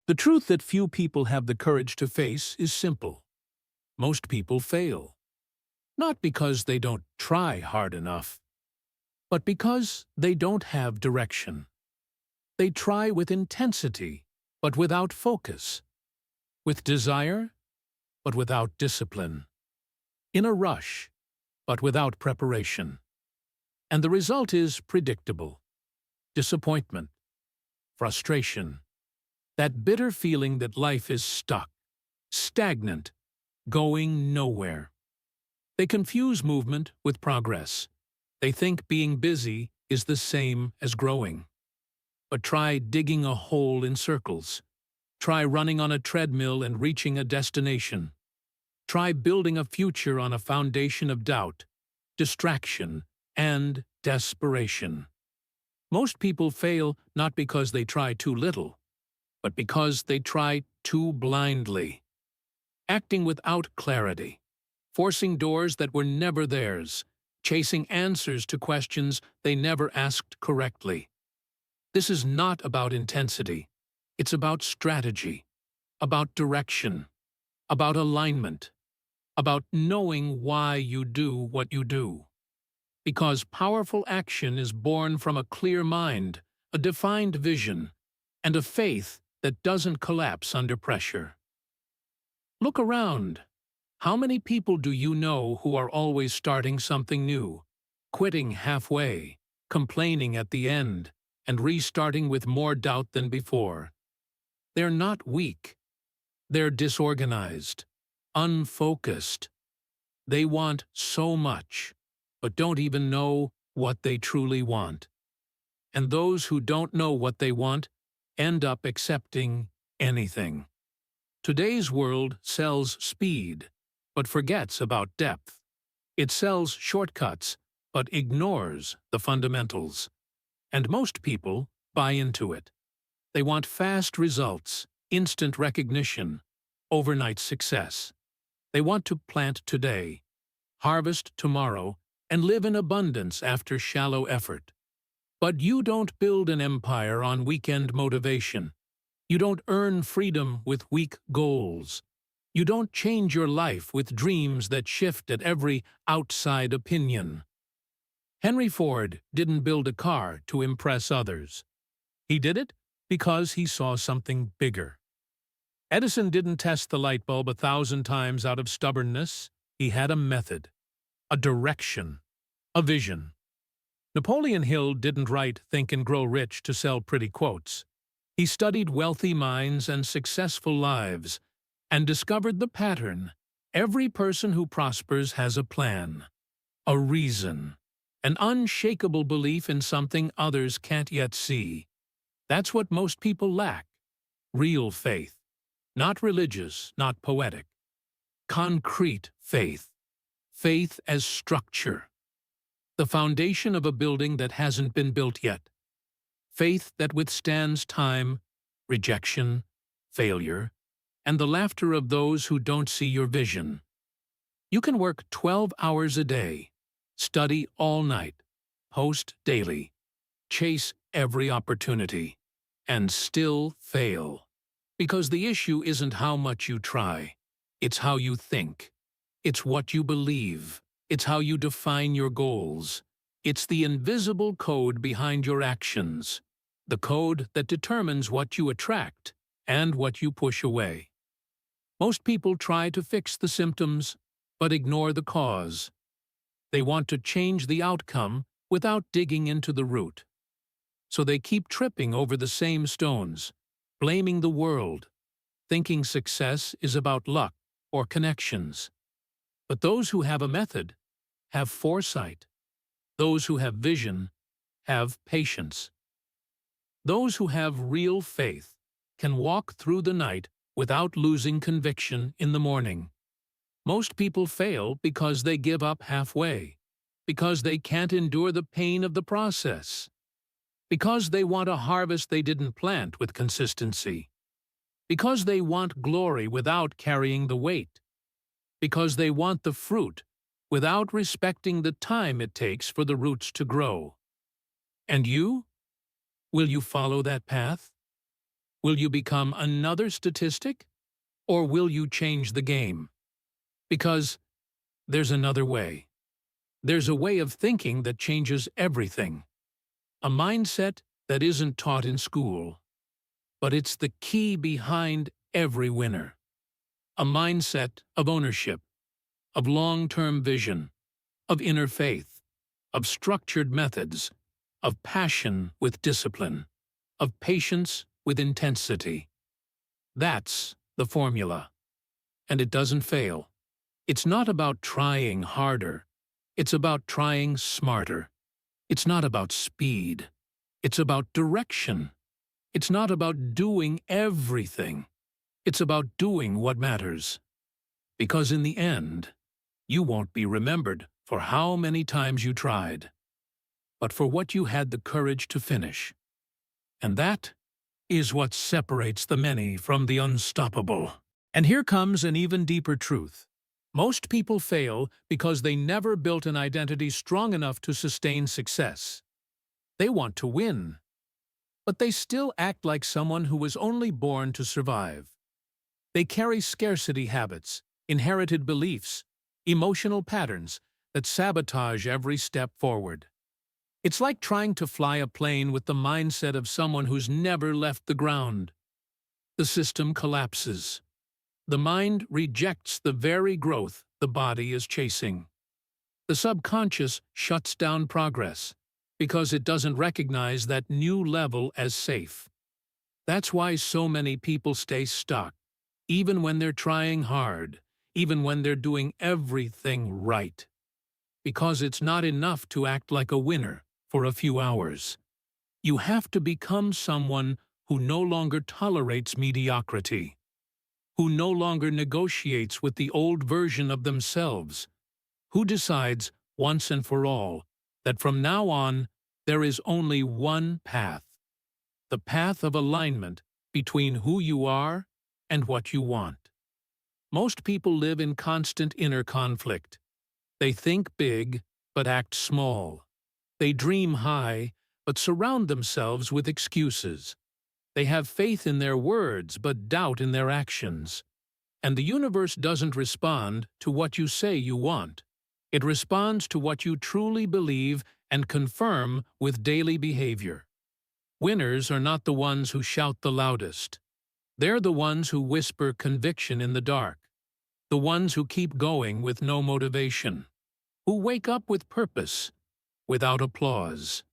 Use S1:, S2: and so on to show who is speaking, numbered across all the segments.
S1: The truth that few people have the courage to face is simple. Most people fail. Not because they don't try hard enough, but because they don't have direction. They try with intensity, but without focus. With desire, but without discipline. In a rush, but without preparation. And the result is predictable. Disappointment. Frustration. That bitter feeling that life is stuck, stagnant, going nowhere. They confuse movement with progress. They think being busy is the same as growing. But try digging a hole in circles. Try running on a treadmill and reaching a destination. Try building a future on a foundation of doubt, distraction, and desperation. Most people fail not because they try too little, but because they try too blindly. Acting without clarity, forcing doors that were never theirs, chasing answers to questions they never asked correctly. This is not about intensity. It's about strategy, about direction, about alignment, about knowing why you do what you do. Because powerful action is born from a clear mind, a defined vision, and a faith that doesn't collapse under pressure. Look around. How many people do you know who are always starting something new, quitting halfway, complaining at the end, and restarting with more doubt than before? They're not weak. They're disorganized, unfocused. They want so much, but don't even know what they truly want. And those who don't know what they want end up accepting anything. Today's world sells speed, but forgets about depth. It sells shortcuts, but ignores the fundamentals. And most people buy into it. They want fast results, instant recognition, overnight success. They want to plant today, harvest tomorrow, and live in abundance after shallow effort. But you don't build an empire on weekend motivation. You don't earn freedom with weak goals. You don't change your life with dreams that shift at every outside opinion. Henry Ford didn't build a car to impress others. He did it because he saw something bigger. Edison didn't test the light bulb 1,000 times out of stubbornness. He had a method, a direction, a vision. Napoleon Hill didn't write Think and Grow Rich to sell pretty quotes. He studied wealthy minds and successful lives and discovered the pattern. Every person who prospers has a plan, a reason, an unshakable belief in something others can't yet see. That's what most people lack. Real faith. Not religious, not poetic. Concrete faith. Faith as structure. The foundation of a building that hasn't been built yet. Faith that withstands time, rejection, failure, and the laughter of those who don't see your vision. You can work 12 hours a day, study all night, post daily, chase every opportunity, and still fail. Because the issue isn't how much you try, it's how you think. It's what you believe. It's how you define your goals. It's the invisible code behind your actions, the code that determines what you attract and what you push away. Most people try to fix the symptoms, but ignore the cause. They want to change the outcome without digging into the root. So they keep tripping over the same stones, blaming the world, thinking success is about luck or connections. But those who have a method have foresight. Those who have vision have patience. Those who have real faith can walk through the night without losing conviction in the morning. Most people fail because they give up halfway, because they can't endure the pain of the process, because they want a harvest they didn't plant with consistency, because they want glory without carrying the weight, because they want the fruit without respecting the time it takes for the roots to grow. And you? Will you follow that path? Will you become another statistic? Or will you change the game? Because there's another way. There's a way of thinking that changes everything. A mindset that isn't taught in school. But it's the key behind every winner. A mindset of ownership, of long-term vision, of inner faith, of structured methods, of passion with discipline, of patience with intensity. That's the formula. And it doesn't fail. It's not about trying harder. It's about trying smarter. It's not about speed. It's about direction. It's not about doing everything. It's about doing what matters. Because in the end, you won't be remembered for how many times you tried, but for what you had the courage to finish. And that is what separates the many from the unstoppable. And here comes an even deeper truth. Most people fail because they never built an identity strong enough to sustain success. They want to win, but they still act like someone who was only born to survive. They carry scarcity habits, inherited beliefs, emotional patterns that sabotage every step forward. It's like trying to fly a plane with the mindset of someone who's never left the ground. The system collapses. The mind rejects the very growth the body is chasing. The subconscious shuts down progress because it doesn't recognize that new level as safe. That's why so many people stay stuck, even when they're trying hard, even when they're doing everything right. Because it's not enough to act like a winner for a few hours. You have to become someone who no longer tolerates mediocrity, who no longer negotiates with the old version of themselves, who decides once and for all that from now on there is only one path, the path of alignment between who you are and what you want. Most people live in constant inner conflict. They think big, but act small. They dream high, but surround themselves with excuses. They have faith in their words, but doubt in their actions. And the universe doesn't respond to what you say you want. It responds to what you truly believe and confirm with daily behavior. Winners are not the ones who shout the loudest. They're the ones who whisper conviction in the dark. The ones who keep going with no motivation. Who wake up with purpose, without applause.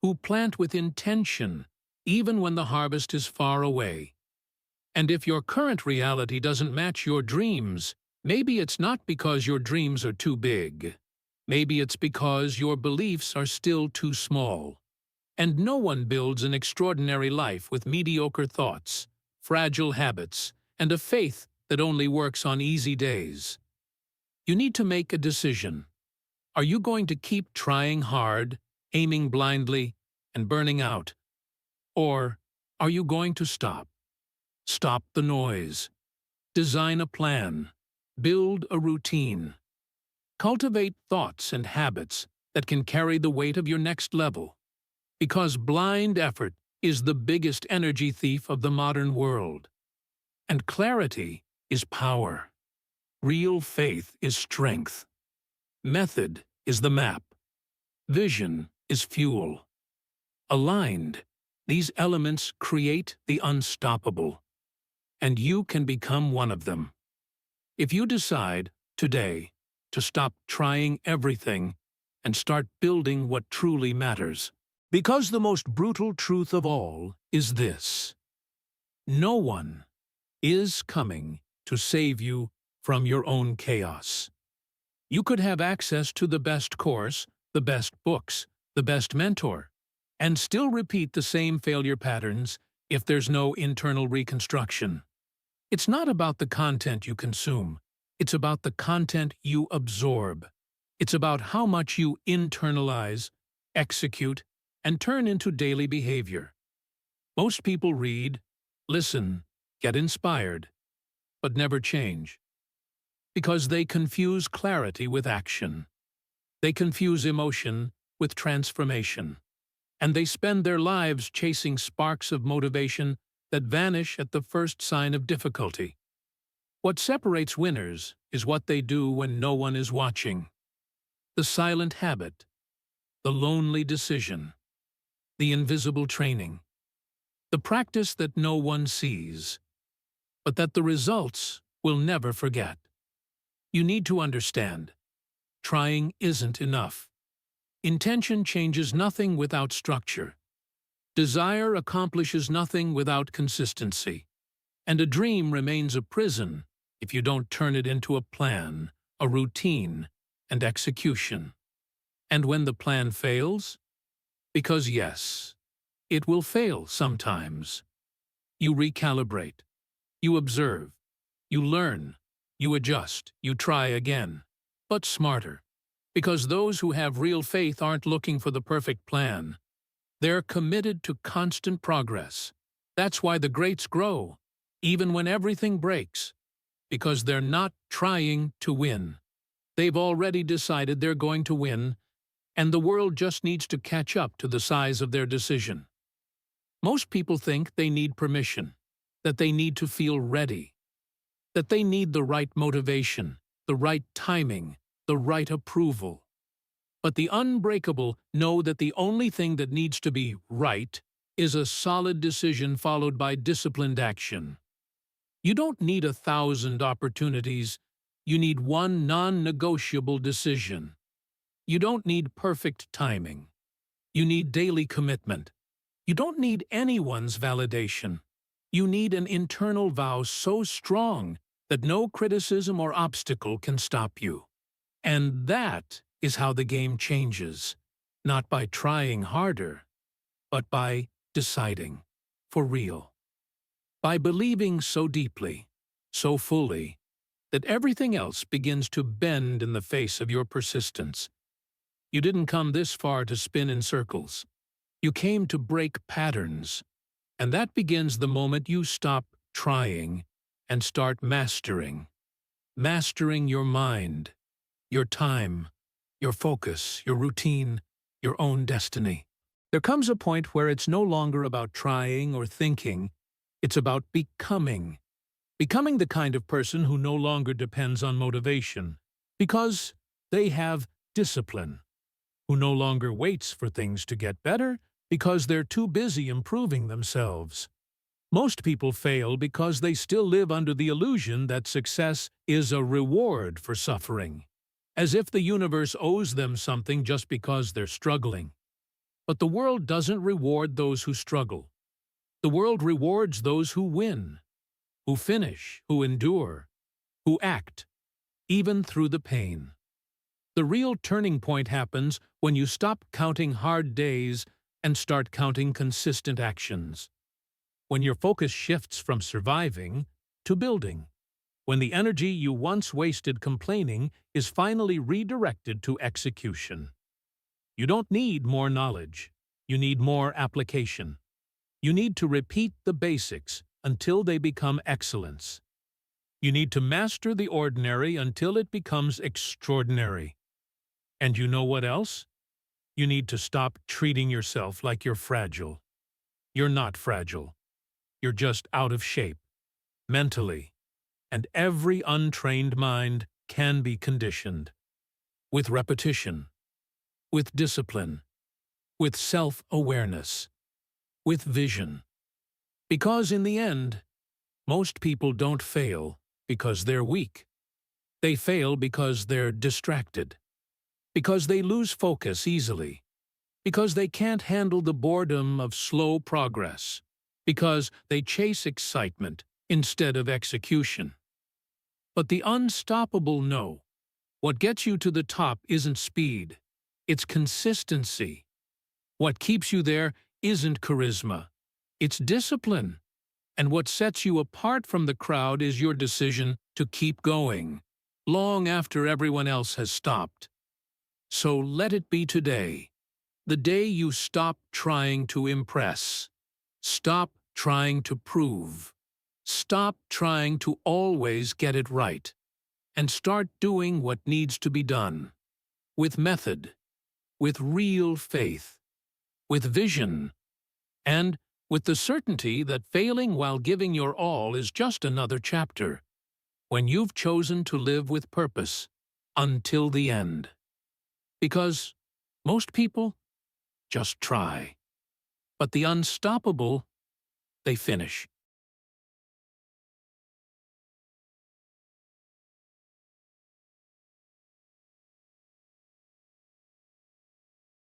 S1: Who plant with intention, even when the harvest is far away. And if your current reality doesn't match your dreams, maybe it's not because your dreams are too big. Maybe it's because your beliefs are still too small. And no one builds an extraordinary life with mediocre thoughts, fragile habits, and a faith that only works on easy days. You need to make a decision. Are you going to keep trying hard, aiming blindly, and burning out? Or are you going to stop? Stop the noise. Design a plan. Build a routine. Cultivate thoughts and habits that can carry the weight of your next level. Because blind effort is the biggest energy thief of the modern world. And clarity is power. Real faith is strength. Method is the map. Vision is fuel. Aligned, these elements create the unstoppable. And you can become one of them. If you decide, today, to stop trying everything and start building what truly matters. Because the most brutal truth of all is this: no one is coming to save you from your own chaos. You could have access to the best course, the best books, the best mentor, and still repeat the same failure patterns if there's no internal reconstruction. It's not about the content you consume. It's about the content you absorb. It's about how much you internalize, execute, and turn into daily behavior. Most people read, listen, get inspired, but never change. Because they confuse clarity with action. They confuse emotion with transformation. And they spend their lives chasing sparks of motivation that vanish at the first sign of difficulty. What separates winners is what they do when no one is watching. The silent habit, the lonely decision, the invisible training, the practice that no one sees, but that the results will never forget. You need to understand, trying isn't enough. Intention changes nothing without structure. Desire accomplishes nothing without consistency. And a dream remains a prison if you don't turn it into a plan, a routine, and execution. And when the plan fails, because yes, it will fail sometimes, you recalibrate, you observe, you learn, you adjust, you try again, but smarter. Because those who have real faith aren't looking for the perfect plan. They're committed to constant progress. That's why the greats grow, even when everything breaks, because they're not trying to win. They've already decided they're going to win, and the world just needs to catch up to the size of their decision. Most people think they need permission, that they need to feel ready, that they need the right motivation, the right timing, the right approval. But the unbreakable know that the only thing that needs to be right is a solid decision followed by disciplined action. You don't need 1,000 opportunities, you need one non-negotiable decision. You don't need perfect timing. You need daily commitment. You don't need anyone's validation. You need an internal vow so strong that no criticism or obstacle can stop you. And that is how the game changes, not by trying harder, but by deciding, for real. By believing so deeply, so fully, that everything else begins to bend in the face of your persistence. You didn't come this far to spin in circles. You came to break patterns, and that begins the moment you stop trying and start mastering. Mastering your mind, your time, your focus, your routine, your own destiny. There comes a point where it's no longer about trying or thinking, it's about becoming. Becoming the kind of person who no longer depends on motivation, because they have discipline. Who no longer waits for things to get better, because they're too busy improving themselves. Most people fail because they still live under the illusion that success is a reward for suffering, as if the universe owes them something just because they're struggling. But the world doesn't reward those who struggle. The world rewards those who win, who finish, who endure, who act, even through the pain. The real turning point happens when you stop counting hard days and start counting consistent actions. When your focus shifts from surviving to building. When the energy you once wasted complaining is finally redirected to execution. You don't need more knowledge. You need more application. You need to repeat the basics until they become excellence. You need to master the ordinary until it becomes extraordinary. And you know what else? You need to stop treating yourself like you're fragile. You're not fragile. You're just out of shape, mentally. And every untrained mind can be conditioned. With repetition, with discipline, with self-awareness, with vision. Because in the end, most people don't fail because they're weak. They fail because they're distracted. Because they lose focus easily, because they can't handle the boredom of slow progress, because they chase excitement instead of execution. But the unstoppable know, what gets you to the top isn't speed, it's consistency. What keeps you there isn't charisma, it's discipline. And what sets you apart from the crowd is your decision to keep going, long after everyone else has stopped. So let it be today, the day you stop trying to impress, stop trying to prove, stop trying to always get it right, and start doing what needs to be done, with method, with real faith, with vision, and with the certainty that failing while giving your all is just another chapter, when you've chosen to live with purpose until the end. Because most people just try, but the unstoppable, they finish.